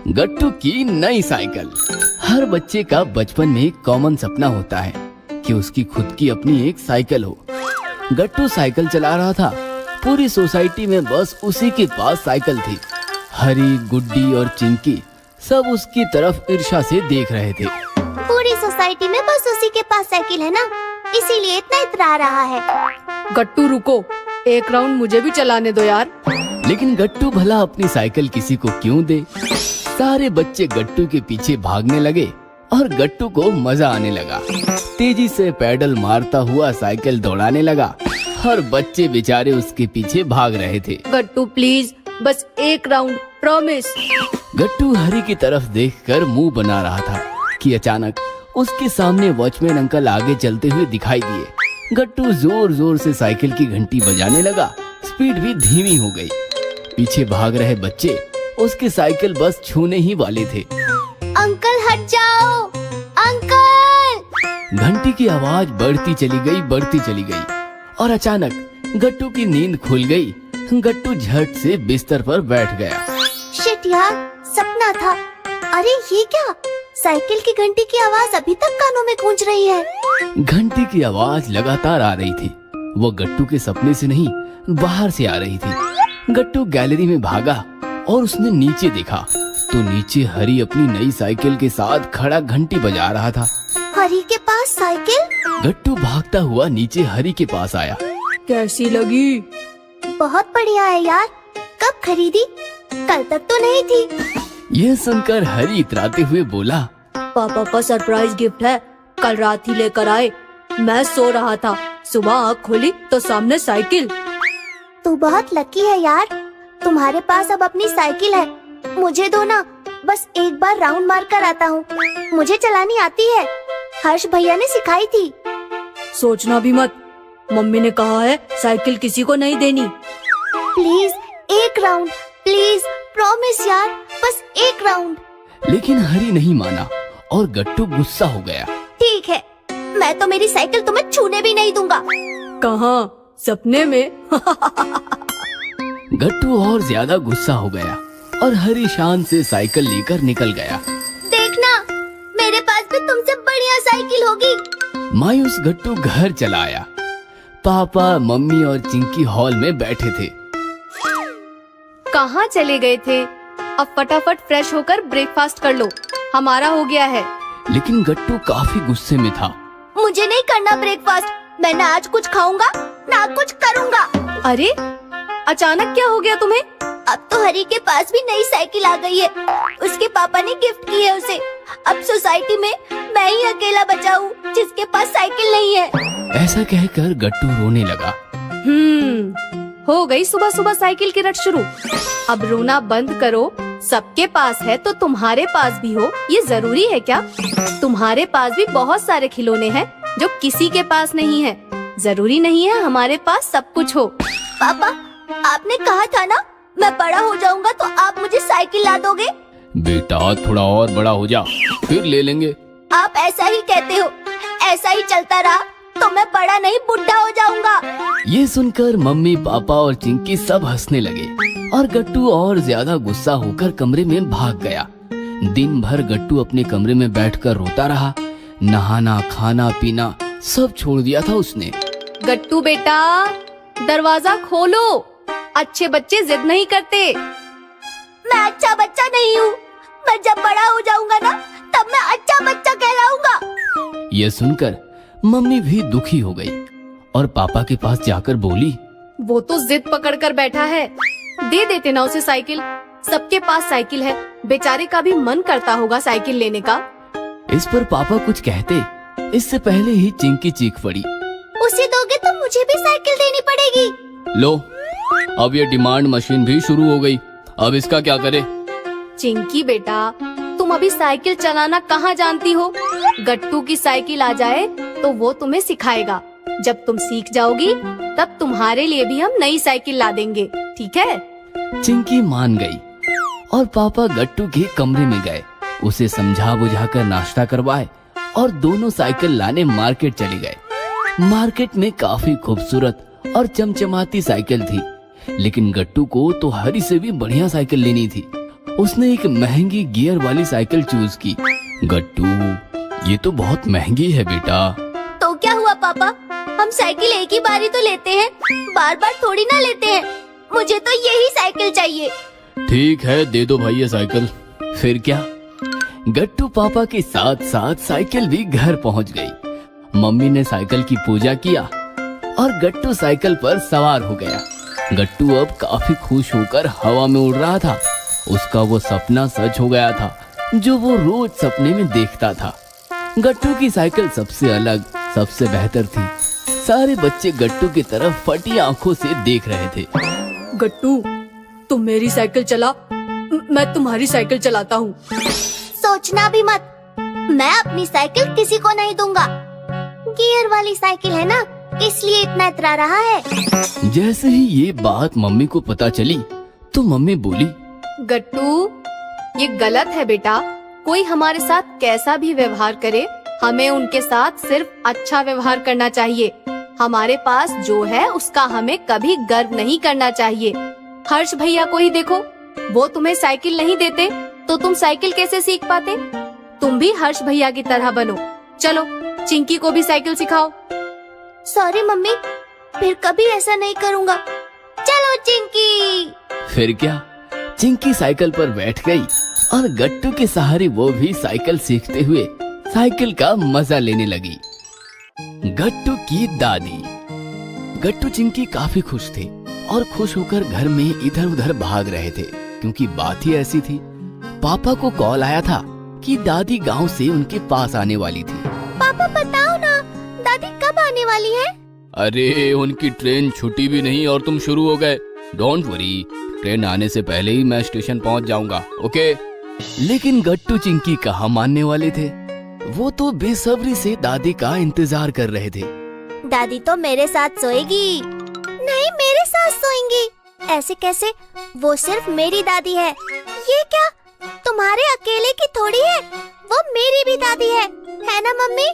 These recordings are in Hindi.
गट्टू की नई साइकिल। हर बच्चे का बचपन में एक कॉमन सपना होता है कि उसकी खुद की अपनी एक साइकिल हो। गट्टू साइकिल चला रहा था। पूरी सोसाइटी में बस उसी के पास साइकिल थी। हरी, गुड्डी और चिंकी सब उसकी तरफ ईर्ष्या से देख रहे थे। पूरी सोसाइटी में बस उसी के पास साइकिल है ना, इसीलिए इतना इतरा रहा है। गट्टू रुको, एक राउंड मुझे भी चलाने दो यार। लेकिन गट्टू भला अपनी साइकिल किसी को क्यों दे। सारे बच्चे गट्टू के पीछे भागने लगे और गट्टू को मजा आने लगा। तेजी से पैडल मारता हुआ साइकिल दौड़ाने लगा और बच्चे बेचारे उसके पीछे भाग रहे थे। गट्टू प्लीज, बस एक राउंड, प्रॉमिस। गट्टू हरी की तरफ देखकर मुंह बना रहा था कि अचानक उसके सामने वॉचमैन अंकल आगे चलते हुए दिखाई दिए। गट्टू जोर जोर से साइकिल की घंटी बजाने लगा। स्पीड भी धीमी हो गई। पीछे भाग रहे बच्चे उसकी साइकिल बस छूने ही वाले थे। अंकल हट जाओ, अंकल। घंटी की आवाज बढ़ती चली गई और अचानक गट्टू की नींद खुल गई। गट्टू झट से बिस्तर पर बैठ गया। शिट यार, सपना था। अरे ये क्या, साइकिल की घंटी की आवाज अभी तक कानों में गूंज रही है। घंटी की आवाज लगातार आ रही थी। वो गट्टू के सपने से नहीं, बाहर से आ रही थी। गट्टू गैलरी में भागा और उसने नीचे देखा तो नीचे हरी अपनी नई साइकिल के साथ खड़ा घंटी बजा रहा था। हरी के पास साइकिल? गट्टू भागता हुआ नीचे हरी के पास आया। कैसी लगी? बहुत बढ़िया है यार। कब खरीदी? कल तक तो नहीं थी। यह सुनकर हरी इतराते हुए बोला, पापा का सरप्राइज गिफ्ट है, कल रात ही लेकर आए। मैं सो रहा था, सुबह आँख खोली तो सामने साइकिल। तू बहुत लकी है यार, तुम्हारे पास अब अपनी साइकिल है। मुझे दो ना, बस एक बार राउंड मार कर आता हूँ। मुझे चलानी आती है, हर्ष भैया ने सिखाई थी। सोचना भी मत, मम्मी ने कहा है साइकिल किसी को नहीं देनी। प्लीज एक राउंड, प्लीज, प्रॉमिस यार, बस एक राउंड। लेकिन हरी नहीं माना और गट्टू गुस्सा हो गया। ठीक है, मैं तो मेरी साइकिल तुम्हें छूने भी नहीं दूंगा। कहाँ, सपने में? गट्टू और ज्यादा गुस्सा हो गया और हरी शान से साइकिल लेकर निकल गया। देखना, मेरे पास भी तुमसे बढ़िया साइकिल होगी। मायूस गट्टू घर चला आया। पापा, मम्मी और चिंकी हॉल में बैठे थे। कहाँ चले गए थे? अब फटाफट फ्रेश होकर ब्रेकफास्ट कर लो, हमारा हो गया है। लेकिन गट्टू काफी गुस्से में था। मुझे नहीं करना ब्रेकफास्ट, मैं ना आज कुछ खाऊंगा ना कुछ करूंगा। अरे अचानक क्या हो गया तुम्हें? अब तो हरी के पास भी नई साइकिल आ गई है। उसके पापा ने गिफ्ट की है उसे। अब सोसाइटी में मैं ही अकेला बचा हूँ जिसके पास साइकिल नहीं है। ऐसा कहकर गट्टू रोने लगा। हो गई सुबह सुबह साइकिल की रट शुरू। अब रोना बंद करो। सबके पास है तो तुम्हारे पास भी हो, ये जरूरी है क्या? तुम्हारे पास भी बहुत सारे खिलौने हैं जो किसी के पास नहीं है। जरूरी नहीं है हमारे पास सब कुछ हो। पापा, आपने कहा था ना मैं बड़ा हो जाऊंगा तो आप मुझे साइकिल ला दोगे। बेटा थोड़ा और बड़ा हो जा, फिर ले लेंगे। आप ऐसा ही कहते हो, ऐसा ही चलता रहा तो मैं बड़ा नहीं बुढ़ा हो जाऊंगा। ये सुनकर मम्मी, पापा और चिंकी सब हंसने लगे और गट्टू और ज्यादा गुस्सा होकर कमरे में भाग गया। दिन भर गट्टू अपने कमरे में बैठकर रोता रहा। नहाना, खाना, पीना सब छोड़ दिया था उसने। गट्टू बेटा, दरवाजा खोलो। अच्छे बच्चे जिद नहीं करते। मैं अच्छा बच्चा नहीं हूँ। मैं जब बड़ा हो जाऊंगा ना तब मैं अच्छा बच्चा कहलाऊंगा। ये सुनकर मम्मी भी दुखी हो गई और पापा के पास जाकर बोली, वो तो जिद पकड़ कर बैठा है, दे देते ना उसे साइकिल। सबके पास साइकिल है, बेचारे का भी मन करता होगा साइकिल लेने का। इस पर पापा कुछ कहते, इससे पहले ही चिंकी चीख पड़ी। उसे दोगे तो मुझे भी साइकिल देनी पड़ेगी। लो, अब ये डिमांड मशीन भी शुरू हो गई, अब इसका क्या करे? चिंकी बेटा, तुम अभी साइकिल चलाना कहाँ जानती हो? गट्टू की साइकिल आ जाए तो वो तुम्हें सिखाएगा। जब तुम सीख जाओगी तब तुम्हारे लिए भी हम नई साइकिल ला देंगे, ठीक है? चिंकी मान गई और पापा गट्टू के कमरे में गए। उसे समझा बुझाकर नाश्ता करवाए और दोनों साइकिल लाने मार्केट चले गए। मार्केट में काफी खूबसूरत और चमचमाती साइकिल थी, लेकिन गट्टू को तो हरी से भी बढ़िया साइकिल लेनी थी उसने एक महंगी गियर वाली साइकिल चूज की। गट्टू, ये तो बहुत महंगी है बेटा। तो क्या हुआ पापा, हम साइकिल एक ही बारी तो लेते हैं, बार बार थोड़ी ना लेते हैं। मुझे तो यही साइकिल चाहिए। ठीक है, दे दो भाई ये साइकिल। फिर क्या, गट्टू पापा के साथ साथ साइकिल भी घर पहुंच गई। मम्मी ने साइकिल की पूजा किया और गट्टू साइकिल पर सवार हो गया। गट्टू अब काफी खुश होकर हवा में उड़ रहा था। उसका वो सपना सच हो गया था जो वो रोज सपने में देखता था। गट्टू की साइकिल सबसे अलग, सबसे बेहतर थी। सारे बच्चे गट्टू की तरफ फटी आंखों से देख रहे थे। गट्टू, तुम मेरी साइकिल चला, मैं तुम्हारी साइकिल चलाता हूँ। सोचना भी मत, मैं अपनी साइकिल किसी को नहीं दूंगा। गियर वाली साइकिल है ना, इसलिए इतना इतरा रहा है। जैसे ही ये बात मम्मी को पता चली तो मम्मी बोली, गट्टू, ये गलत है बेटा। कोई हमारे साथ कैसा भी व्यवहार करे, हमें उनके साथ सिर्फ अच्छा व्यवहार करना चाहिए। हमारे पास जो है उसका हमें कभी गर्व नहीं करना चाहिए। हर्ष भैया को ही देखो, वो तुम्हें साइकिल नहीं देते तो तुम साइकिल कैसे सीख पाते? तुम भी हर्ष भैया की तरह बनो। चलो, चिंकी को भी साइकिल सिखाओ। सॉरी मम्मी, फिर कभी ऐसा नहीं करूँगा। चलो चिंकी। फिर क्या, चिंकी साइकिल पर बैठ गई और गट्टू के सहारे वो भी साइकिल सीखते हुए साइकिल का मजा लेने लगी। गट्टू की दादी। गट्टू चिंकी काफी खुश थे और खुश होकर घर में इधर उधर भाग रहे थे, क्योंकि बात ही ऐसी थी। पापा को कॉल आया था कि दादी गांव से उनके पास आने वाली थी। पापा बताओ ना, दादी कब आने वाली है? अरे, उनकी ट्रेन छुट्टी भी नहीं और तुम शुरू हो गए। डोंट वरी, ट्रेन आने से पहले ही मैं स्टेशन पहुंच जाऊंगा, ओके? लेकिन गट्टू चिंकी कहाँ मानने वाले थे। वो तो बेसब्री से दादी का इंतजार कर रहे थे। दादी तो मेरे साथ सोएगी। नहीं, मेरे साथ सोएंगी। ऐसे कैसे? वो सिर्फ मेरी दादी है। ये क्या, तुम्हारे अकेले की थोड़ी है, वो मेरी भी दादी है ना मम्मी?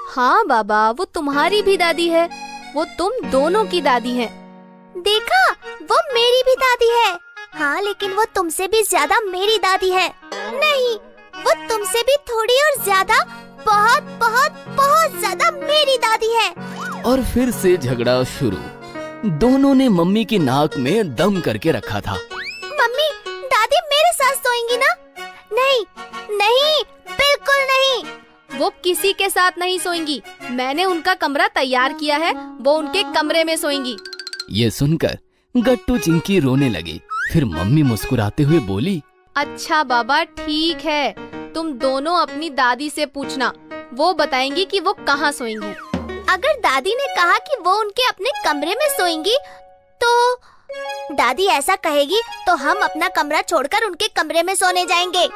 हाँ बाबा, वो तुम्हारी भी दादी है। वो तुम दोनों की दादी है। देखा, वो मेरी भी दादी है। हाँ, लेकिन वो तुमसे भी ज्यादा मेरी दादी है। नहीं, वो तुमसे भी थोड़ी और ज्यादा, बहुत बहुत बहुत ज्यादा मेरी दादी है। और फिर से झगड़ा शुरू। दोनों ने मम्मी की नाक में दम करके रखा था। मम्मी, दादी मेरे साथ सोएंगी ना? नहीं नहीं, बिल्कुल नहीं। वो किसी के साथ नहीं सोएंगी। मैंने उनका कमरा तैयार किया है, वो उनके कमरे में सोएंगी। ये सुनकर गट्टू चिंकी रोने लगी। फिर मम्मी मुस्कुराते हुए बोली, अच्छा बाबा, ठीक है, तुम दोनों अपनी दादी से पूछना, वो बताएंगी कि वो कहाँ सोएंगी। अगर दादी ने कहा कि वो उनके अपने कमरे में सोएंगी, तो दादी ऐसा कहेगी तो हम अपना कमरा छोड़कर उनके कमरे में सोने जाएंगे।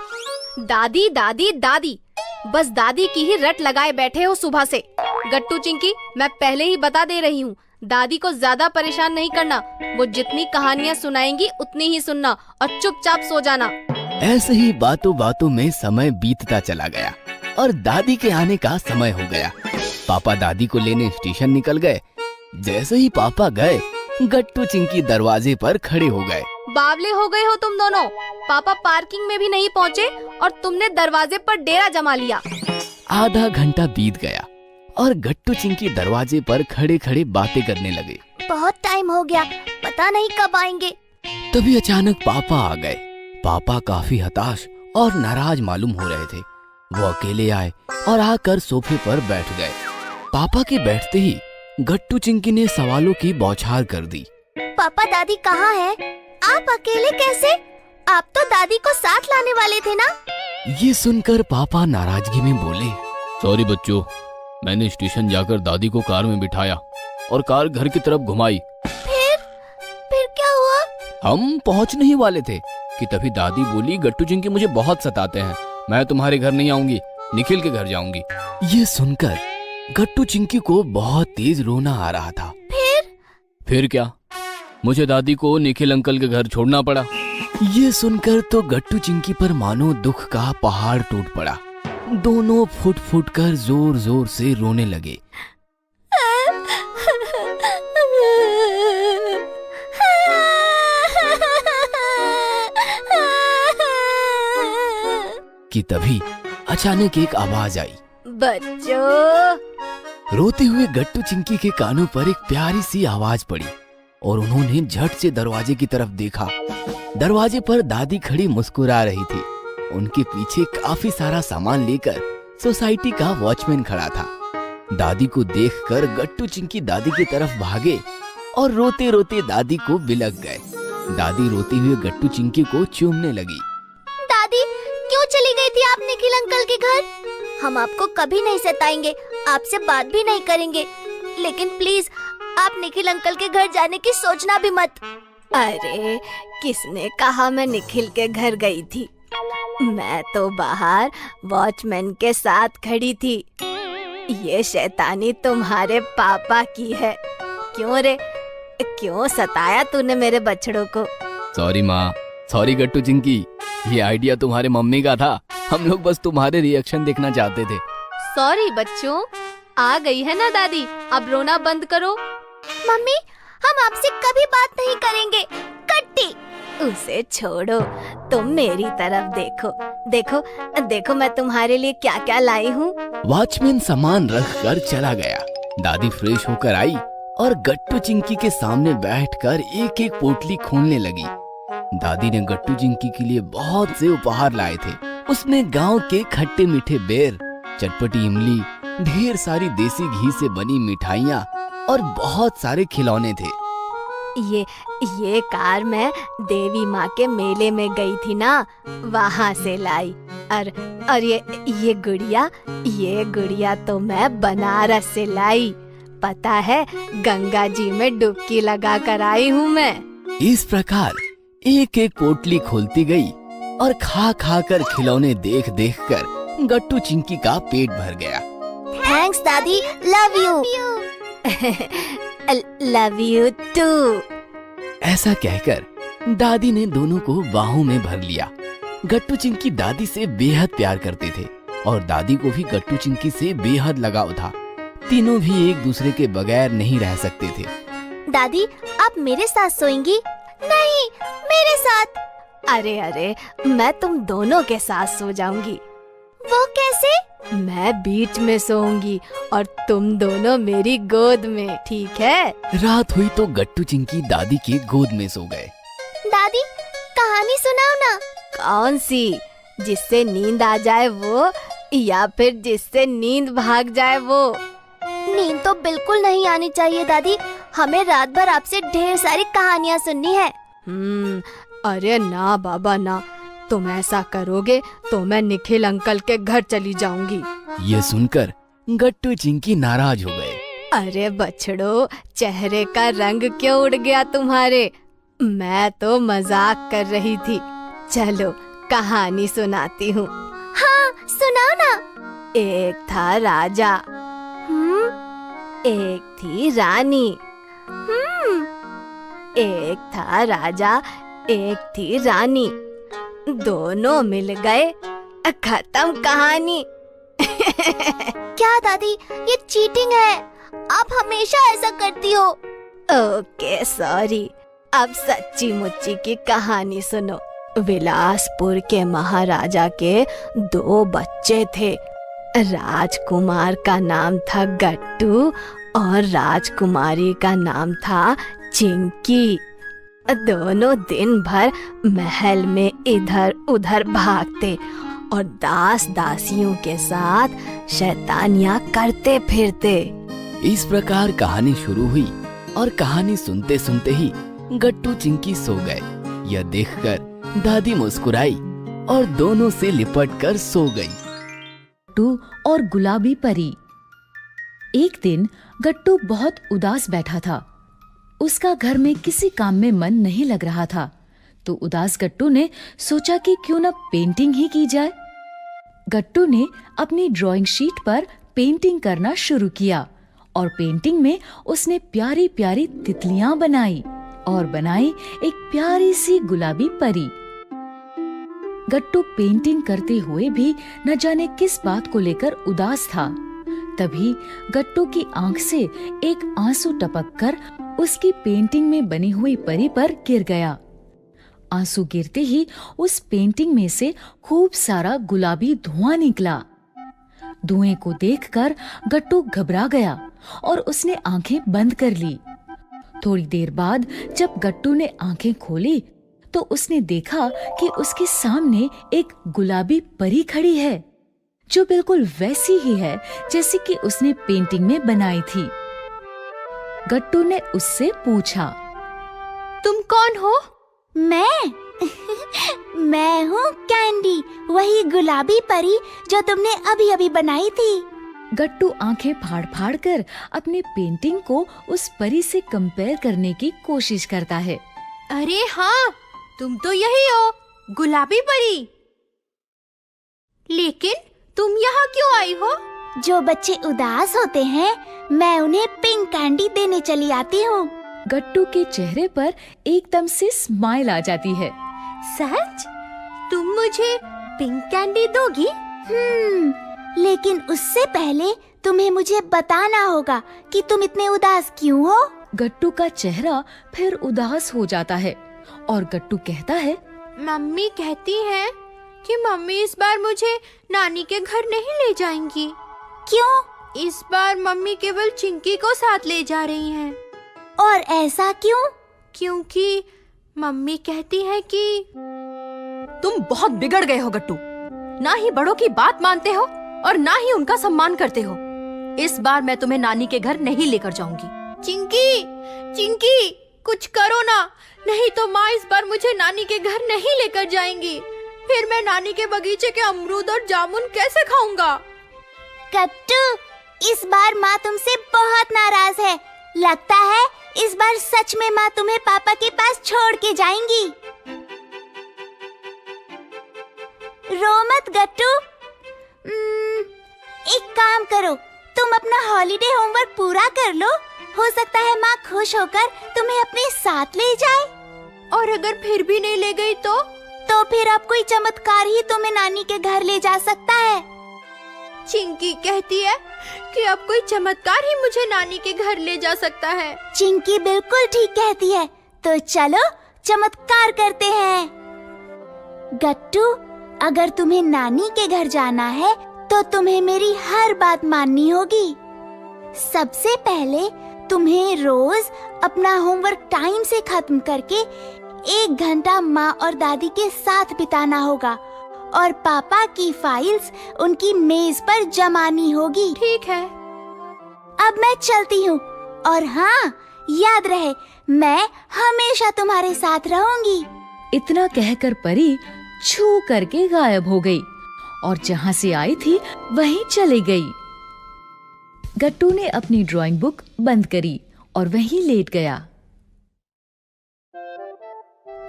दादी दादी दादी, बस दादी की ही रट लगाए बैठे हो सुबह से। गट्टू चिंकी, मैं पहले ही बता दे रही हूँ, दादी को ज्यादा परेशान नहीं करना। वो जितनी कहानियाँ सुनाएंगी उतनी ही सुनना और चुपचाप सो जाना। ऐसे ही बातों बातों में समय बीतता चला गया और दादी के आने का समय हो गया। पापा दादी को लेने स्टेशन निकल गए। जैसे ही पापा गए, गट्टू चिंकी दरवाजे पर खड़े हो गए। बावले हो गए हो तुम दोनों। पापा पार्किंग में भी नहीं पहुँचे और तुमने दरवाजे पर डेरा जमा लिया। आधा घंटा बीत गया और गट्टू चिंकी दरवाजे पर खड़े खड़े बातें करने लगे। बहुत टाइम हो गया, पता नहीं कब आएंगे। तभी अचानक पापा आ गए। पापा काफी हताश और नाराज मालूम हो रहे थे। वो अकेले आए और आकर सोफे पर बैठ गए। पापा के बैठते ही गट्टू चिंकी ने सवालों की बौछार कर दी। पापा, दादी कहाँ है? आप अकेले कैसे? आप तो दादी को साथ लाने वाले थे ना? ये सुनकर पापा नाराजगी में बोले, सॉरी बच्चों, मैंने स्टेशन जाकर दादी को कार में बिठाया और कार घर की तरफ घुमाई। फिर क्या हुआ? हम पहुंचने ही वाले थे कि तभी दादी बोली, गट्टू चिंकी मुझे बहुत सताते हैं, मैं तुम्हारे घर नहीं आऊंगी, निखिल के घर जाऊंगी। ये सुनकर गट्टू चिंकी को बहुत तेज रोना आ रहा था। फिर क्या, मुझे दादी को निखिल अंकल के घर छोड़ना पड़ा। ये सुनकर तो गट्टू चिंकी पर मानो दुख का पहाड़ टूट पड़ा। दोनों फुट फुट कर जोर जोर से रोने लगे। कि तभी अचानक एक आवाज आई। बच्चों, रोते हुए गट्टू चिंकी के कानों पर एक प्यारी सी आवाज पड़ी और उन्होंने झट से दरवाजे की तरफ देखा। दरवाजे पर दादी खड़ी मुस्कुरा रही थी। उनके पीछे काफी सारा सामान लेकर सोसाइटी का वॉचमैन खड़ा था। दादी को देखकर गट्टू चिंकी दादी की तरफ भागे और रोते रोते दादी को बिलक गए। दादी रोती हुए गट्टू चिंकी को चूमने लगी। दादी, क्यों चली गई थी आप निखिल अंकल के घर? हम आपको कभी नहीं सताएंगे, आपसे बात भी नहीं करेंगे, लेकिन प्लीज आप निखिल अंकल के घर जाने की सोचना भी मत। अरे किसने कहा मैं निखिल के घर गई थी? मैं तो बाहर वॉचमैन के साथ खड़ी थी। ये शैतानी तुम्हारे पापा की है। क्यों रे, क्यों सताया तूने मेरे बछड़ों को? सॉरी माँ, सॉरी गट्टू चिंकी, ये आइडिया तुम्हारे मम्मी का था। हम लोग बस तुम्हारे रिएक्शन देखना चाहते थे। सॉरी बच्चों, आ गई है ना दादी, अब रोना बंद करो। मम्मी, हम आपसे कभी बात नहीं करेंगे। कट्टी। उसे छोड़ो, तुम मेरी तरफ देखो। देखो देखो मैं तुम्हारे लिए क्या क्या लाई हूँ। वॉचमैन सामान रख कर चला गया। दादी फ्रेश होकर आई और गट्टू चिंकी के सामने बैठकर एक एक पोटली खोलने लगी। दादी ने गट्टू चिंकी के लिए बहुत से उपहार लाए थे। उसमें गांव के खट्टे मीठे बेर, चटपटी इमली, ढेर सारी देसी घी से बनी मिठाइयाँ और बहुत सारे खिलौने थे। ये कार मैं देवी माँ के मेले में गई थी ना, वहाँ से लाई। और ये गुड़िया तो मैं बनारस से लाई। पता है, गंगा जी में डुबकी लगा कर आई हूँ मैं। इस प्रकार एक एक पोटली खोलती गई और खा खा कर खिलौने देख देख कर गट्टू चिंकी का पेट भर गया। थैंक्स दादी, love you. Love you too. ऐसा कहकर दादी ने दोनों को बाहों में भर लिया। गट्टू चिंकी दादी से बेहद प्यार करते थे और दादी को भी गट्टू चिंकी से बेहद लगाव था। तीनों भी एक दूसरे के बगैर नहीं रह सकते थे। दादी, आप मेरे साथ सोएंगी? नहीं, मेरे साथ। अरे मैं तुम दोनों के साथ सो जाऊंगी। वो कैसे? मैं बीच में सोऊंगी और तुम दोनों मेरी गोद में, ठीक है? रात हुई तो गट्टू चिंकी दादी के गोद में सो गए। दादी, कहानी सुनाओ ना। कौन सी? जिससे नींद आ जाए वो, या फिर जिससे नींद भाग जाए वो? नींद तो बिल्कुल नहीं आनी चाहिए दादी, हमें रात भर आपसे ढेर सारी कहानियाँ सुननी है। अरे ना बाबा ना, तुम ऐसा करोगे तो मैं निखिल अंकल के घर चली जाऊंगी। ये सुनकर गट्टू चिंकी नाराज हो गए। अरे बछड़ो, चेहरे का रंग क्यों उड़ गया तुम्हारे? मैं तो मजाक कर रही थी। चलो कहानी सुनाती हूँ। हाँ, सुनाओ ना। एक था राजा, एक थी रानी। एक था राजा, एक थी रानी, दोनों मिल गए, खत्म कहानी। क्या दादी, ये चीटिंग है। आप हमेशा ऐसा करती हो। Okay sorry. अब सच्ची मुच्ची की कहानी सुनो। विलासपुर के महाराजा के 2 बच्चे थे। राजकुमार का नाम था गट्टू और राजकुमारी का नाम था चिंकी। दोनों दिन भर महल में इधर उधर भागते और दास दासियों के साथ शैतानियां करते फिरते। इस प्रकार कहानी शुरू हुई और कहानी सुनते सुनते ही गट्टू चिंकी सो गए। यह देखकर दादी मुस्कुराई और दोनों से लिपट कर सो गई। गट्टू और गुलाबी परी। एक दिन गट्टू बहुत उदास बैठा था। उसका घर में किसी काम में मन नहीं लग रहा था, तो उदास गट्टू ने सोचा कि क्यों न पेंटिंग ही की जाए। गट्टू ने अपनी ड्राइंग शीट पर पेंटिंग करना शुरू किया और पेंटिंग में उसने प्यारी प्यारी तितलियां बनाई और बनाई एक प्यारी सी गुलाबी परी। गट्टू पेंटिंग करते हुए भी न जाने किस बात को लेकर उदास था। तभी गट्टू की आंख से एक आंसू टपककर उसकी पेंटिंग में बनी हुई परी पर गिर गया आंसू गिरते ही उस पेंटिंग में से खूब सारा गुलाबी धुआं निकला। धुएं को देखकर गट्टू घबरा गया और उसने आंखें बंद कर ली। थोड़ी देर बाद जब गट्टू ने आंखें खोली तो उसने देखा कि उसके सामने एक गुलाबी परी खड़ी है, जो बिल्कुल वैसी ही है जैसी कि उसने पेंटिंग में बनाई थी। गट्टू ने उससे पूछा, तुम कौन हो? मैं मैं हूँ कैंडी, वही गुलाबी परी जो तुमने अभी अभी बनाई थी। गट्टू आंखें फाड़ फाड़ कर अपने पेंटिंग को उस परी से कंपेयर करने की कोशिश करता है। अरे हाँ, तुम तो यही हो, गुलाबी परी। लेकिन तुम यहाँ क्यों आई हो? जो बच्चे उदास होते हैं, मैं उन्हें पिंक कैंडी देने चली आती हूँ। गट्टू के चेहरे पर एकदम से स्माइल आ जाती है। सच? तुम मुझे पिंक कैंडी दोगी? लेकिन उससे पहले तुम्हें मुझे बताना होगा कि तुम इतने उदास क्यों हो। गट्टू का चेहरा फिर उदास हो जाता है और गट्टू कहता है, मम्मी कहती है कि मम्मी इस बार मुझे नानी के घर नहीं ले जाएंगी। क्यों? इस बार मम्मी केवल चिंकी को साथ ले जा रही हैं। और ऐसा क्यों? क्योंकि मम्मी कहती है कि तुम बहुत बिगड़ गए हो गट्टू। ना ही बड़ों की बात मानते हो और ना ही उनका सम्मान करते हो। इस बार मैं तुम्हें नानी के घर नहीं लेकर जाऊंगी। चिंकी, चिंकी, कुछ करो ना, नहीं तो माँ इस बार मुझे नानी के घर नहीं लेकर जाएंगी। फिर मैं नानी के बगीचे के अमरूद और जामुन कैसे खाऊंगा? गट्टू, इस बार माँ तुमसे बहुत नाराज है। लगता है इस बार सच में माँ तुम्हें पापा के पास छोड़ के जाएंगी। रो मत गट्टू। एक काम करो, तुम अपना हॉलिडे होमवर्क पूरा कर लो। हो सकता है माँ खुश होकर तुम्हें अपने साथ ले जाए। और अगर फिर भी नहीं ले गई तो फिर अब कोई चमत्कार ही तुम्हें नानी के घर ले जा सकता है। चिंकी कहती है कि अब कोई चमत्कार ही मुझे नानी के घर ले जा सकता है। चिंकी बिल्कुल ठीक कहती है, तो चलो चमत्कार करते हैं। गट्टू, अगर तुम्हें नानी के घर जाना है तो तुम्हें मेरी हर बात माननी होगी। सबसे पहले तुम्हें रोज अपना होमवर्क टाइम से खत्म करके 1 घंटा माँ और दादी के साथ बिताना होगा और पापा की फाइल्स उनकी मेज पर जमानी होगी। ठीक है। अब मैं चलती हूँ, और हाँ, याद रहे मैं हमेशा तुम्हारे साथ रहूंगी। इतना कहकर परी छू करके गायब हो गई और जहाँ से आई थी वहीं चली गई। गट्टू ने अपनी ड्राइंग बुक बंद करी और वहीं लेट गया।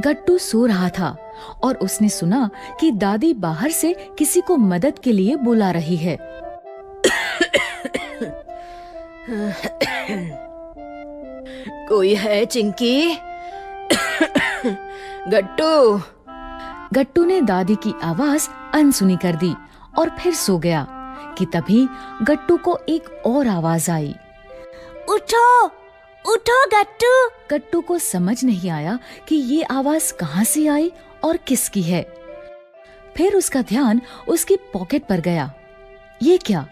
गट्टू सो रहा था और उसने सुना कि दादी बाहर से किसी को मदद के लिए बुला रही है। कोई है चिंकी? गट्टू। गट्टू ने दादी की आवाज अनसुनी कर दी और फिर सो गया कि तभी गट्टू को एक और आवाज आई। उठो, उठो गट्टू। गट्टू को समझ नहीं आया कि ये आवाज कहाँ से आई और किसकी है। फिर उसका ध्यान उसकी पॉकेट पर गया। ये क्या?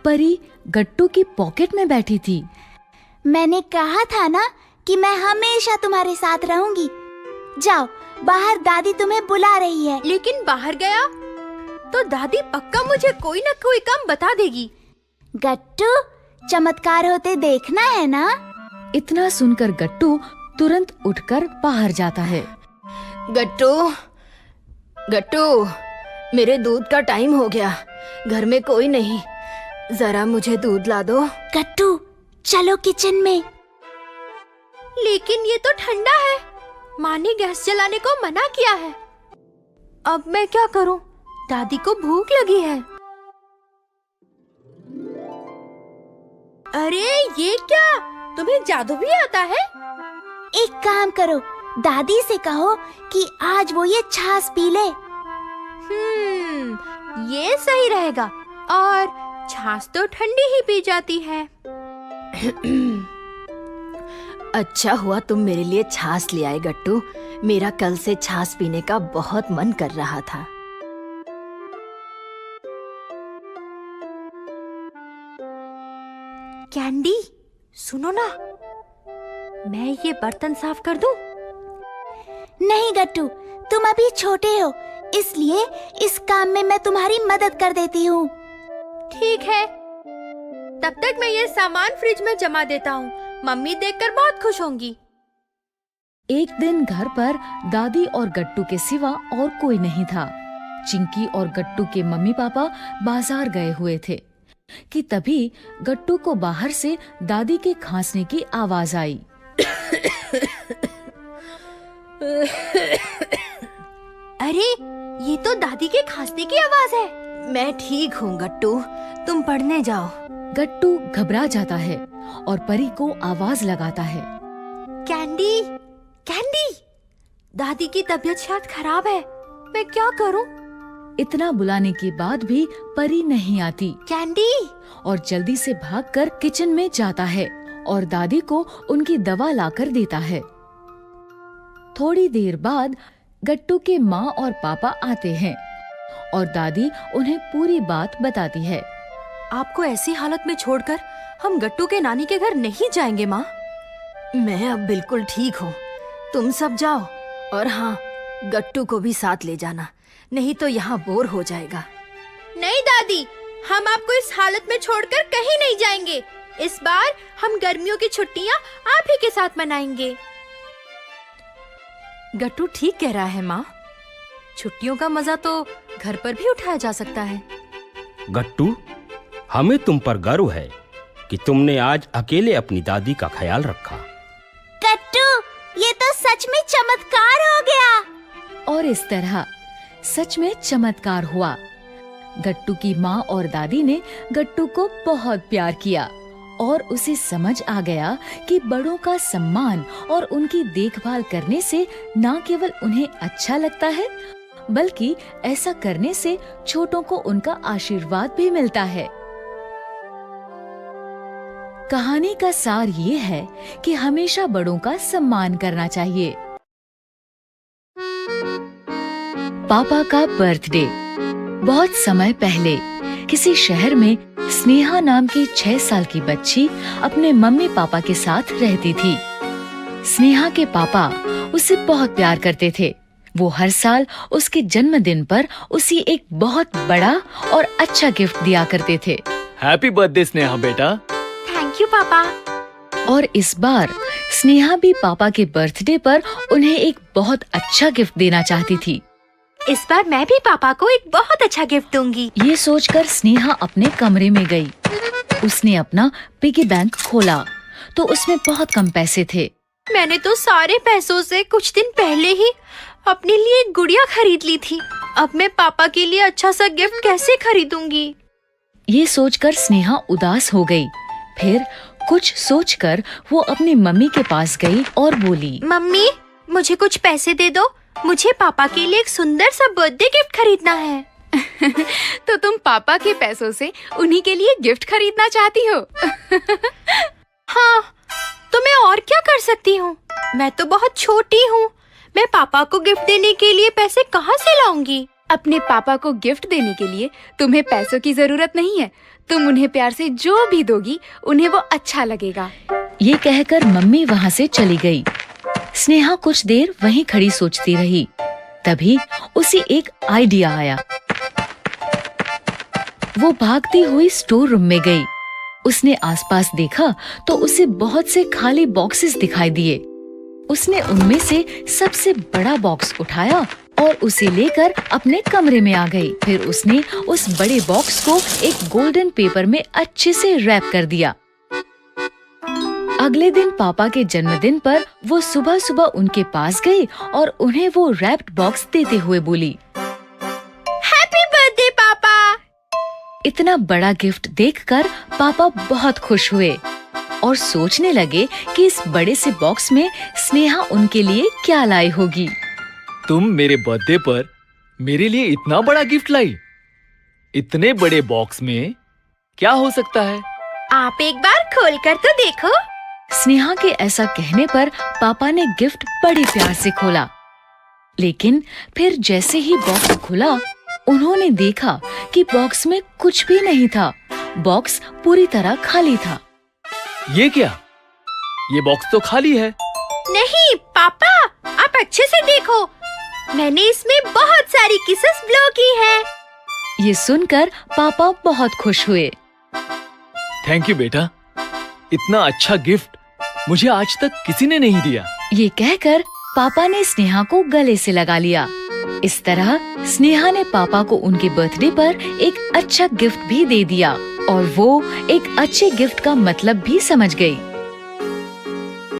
परी गट्टू की पॉकेट में बैठी थी। मैंने कहा था ना कि मैं हमेशा तुम्हारे साथ रहूंगी। जाओ, बाहर दादी तुम्हें बुला रही है। लेकिन बाहर गया तो दादी पक्का मुझे कोई न कोई काम बता देगी। गट्टू, चमत्कार होते देखना है ना। इतना सुनकर गट्टू तुरंत उठकर बाहर जाता है। गट्टू, गट्टू, मेरे दूध का टाइम हो गया। घर में कोई नहीं, जरा मुझे दूध ला दो। गट्टू, चलो किचन में। लेकिन ये तो ठंडा है, माँ ने गैस जलाने को मना किया है। अब मैं क्या करूं? दादी को भूख लगी है। अरे ये क्या, तुम्हें जादू भी आता है? एक काम करो, दादी से कहो कि आज वो ये छाछ पी ले। ये सही रहेगा, और छाछ तो ठंडी ही पी जाती है। अच्छा हुआ तुम मेरे लिए छाछ ले आए गट्टू। मेरा कल से छाछ पीने का बहुत मन कर रहा था। कैंडी, सुनो ना, मैं ये बर्तन साफ कर दूं? नहीं गट्टू, तुम अभी छोटे हो, इसलिए इस काम में मैं तुम्हारी मदद कर देती हूँ। ठीक है, तब तक मैं ये सामान फ्रिज में जमा देता हूँ। मम्मी देखकर बहुत खुश होंगी। एक दिन घर पर दादी और गट्टू के सिवा और कोई नहीं था। चिंकी और गट्टू के मम्मी पापा बाजार गए हुए थे कि तभी गट्टू को बाहर से दादी के खांसने की आवाज आई। अरे, ये तो दादी के खांसने की आवाज है। मैं ठीक हूँ गट्टू, तुम पढ़ने जाओ। गट्टू घबरा जाता है और परी को आवाज लगाता है। कैंडी, कैंडी, दादी की तबीयत शायद खराब है, मैं क्या करूं? इतना बुलाने के बाद भी परी नहीं आती कैंडी, और जल्दी से भागकर किचन में जाता है और दादी को उनकी दवा लाकर देता है। थोड़ी देर बाद गट्टू के माँ और पापा आते हैं और दादी उन्हें पूरी बात बताती है। आपको ऐसी हालत में छोड़कर हम गट्टू के नानी के घर नहीं जाएंगे माँ। मैं अब बिल्कुल ठीक हूँ, तुम सब जाओ, और हाँ, गट्टू को भी साथ ले जाना, नहीं तो यहाँ बोर हो जाएगा। नहीं दादी, हम आपको इस हालत में छोड़कर कहीं नहीं जाएंगे। इस बार हम गर्मियों की छुट्टियाँ आप ही के साथ मनाएंगे। गट्टू ठीक कह रहा है माँ, छुट्टियों का मजा तो घर पर भी उठाया जा सकता है। गट्टू, हमें तुम पर गर्व है कि तुमने आज अकेले अपनी दादी का ख्याल रखा। गट्टू, ये तो सच में चमत्कार हो गया। और इस तरह सच में चमत्कार हुआ। गट्टू की माँ और दादी ने गट्टू को बहुत प्यार किया और उसे समझ आ गया कि बड़ों का सम्मान और उनकी देखभाल करने से न केवल उन्हें अच्छा लगता है, बल्कि ऐसा करने से छोटों को उनका आशीर्वाद भी मिलता है। कहानी का सार ये है कि हमेशा बड़ों का सम्मान करना चाहिए। पापा का बर्थडे। बहुत समय पहले किसी शहर में स्नेहा नाम की 6 साल की बच्ची अपने मम्मी पापा के साथ रहती थी। स्नेहा के पापा उसे बहुत प्यार करते थे। वो हर साल उसके जन्मदिन पर उसे एक बहुत बड़ा और अच्छा गिफ्ट दिया करते थे। हैप्पी बर्थडे स्नेहा बेटा। थैंक यू पापा। और इस बार स्नेहा भी पापा के बर्थडे पर उन्हें एक बहुत अच्छा गिफ्ट देना चाहती थी। इस बार मैं भी पापा को एक बहुत अच्छा गिफ्ट दूंगी। ये सोचकर स्नेहा अपने कमरे में गई। उसने अपना पिगी बैंक खोला तो उसमें बहुत कम पैसे थे। मैंने तो सारे पैसों से कुछ दिन पहले ही अपने लिए एक गुड़िया खरीद ली थी। अब मैं पापा के लिए अच्छा सा गिफ्ट कैसे खरीदूंगी? ये सोचकर स्नेहा उदास हो गई। फिर कुछ सोचकर वो अपनी मम्मी के पास गई और बोली, मम्मी, मुझे कुछ पैसे दे दो, मुझे पापा के लिए एक सुंदर सा बर्थडे गिफ्ट खरीदना है। तो तुम पापा के पैसों से उन्हीं के लिए गिफ्ट खरीदना चाहती हो? हाँ, तो मैं और क्या कर सकती हूँ? मैं तो बहुत छोटी हूँ, मैं पापा को गिफ्ट देने के लिए पैसे कहाँ से लाऊंगी? अपने पापा को गिफ्ट देने के लिए तुम्हें पैसों की जरूरत नहीं है। तुम उन्हें प्यार से जो भी दोगी उन्हें वो अच्छा लगेगा। ये कहकर मम्मी वहाँ से चली गई। स्नेहा कुछ देर वहीं खड़ी सोचती रही। तभी उसे एक आइडिया आया। वो भागती हुई स्टोर रूम में गई। उसने आसपास देखा तो उसे बहुत से खाली बॉक्सेस दिखाई दिए। उसने उनमें से सबसे बड़ा बॉक्स उठाया और उसे लेकर अपने कमरे में आ गई। फिर उसने उस बड़े बॉक्स को एक गोल्डन पेपर में अच्छे से रैप कर दिया। अगले दिन पापा के जन्मदिन पर वो सुबह सुबह उनके पास गई और उन्हें वो रैप्ड बॉक्स देते हुए बोली, हैप्पी बर्थडे पापा। इतना बड़ा गिफ्ट देखकर पापा बहुत खुश हुए और सोचने लगे कि इस बड़े से बॉक्स में स्नेहा उनके लिए क्या लाई होगी। तुम मेरे बर्थडे पर मेरे लिए इतना बड़ा गिफ्ट लाई? इतने बड़े बॉक्स में क्या हो सकता है? आप एक बार खोलकर तो देखो। स्नेहा के ऐसा कहने पर पापा ने गिफ्ट बड़े प्यार से खोला, लेकिन फिर जैसे ही बॉक्स खुला उन्होंने देखा कि बॉक्स में कुछ भी नहीं था। बॉक्स पूरी तरह खाली था। ये क्या? ये बॉक्स तो खाली है। नहीं पापा, आप अच्छे से देखो, मैंने इसमें बहुत सारी किसेस ब्लो की हैं। ये सुनकर पापा बहुत खुश हुए। थैंक यू बेटा, इतना अच्छा गिफ्ट मुझे आज तक किसी ने नहीं दिया। ये कहकर पापा ने स्नेहा को गले से लगा लिया। इस तरह स्नेहा ने पापा को उनके बर्थडे पर एक अच्छा गिफ्ट भी दे दिया और वो एक अच्छे गिफ्ट का मतलब भी समझ गई।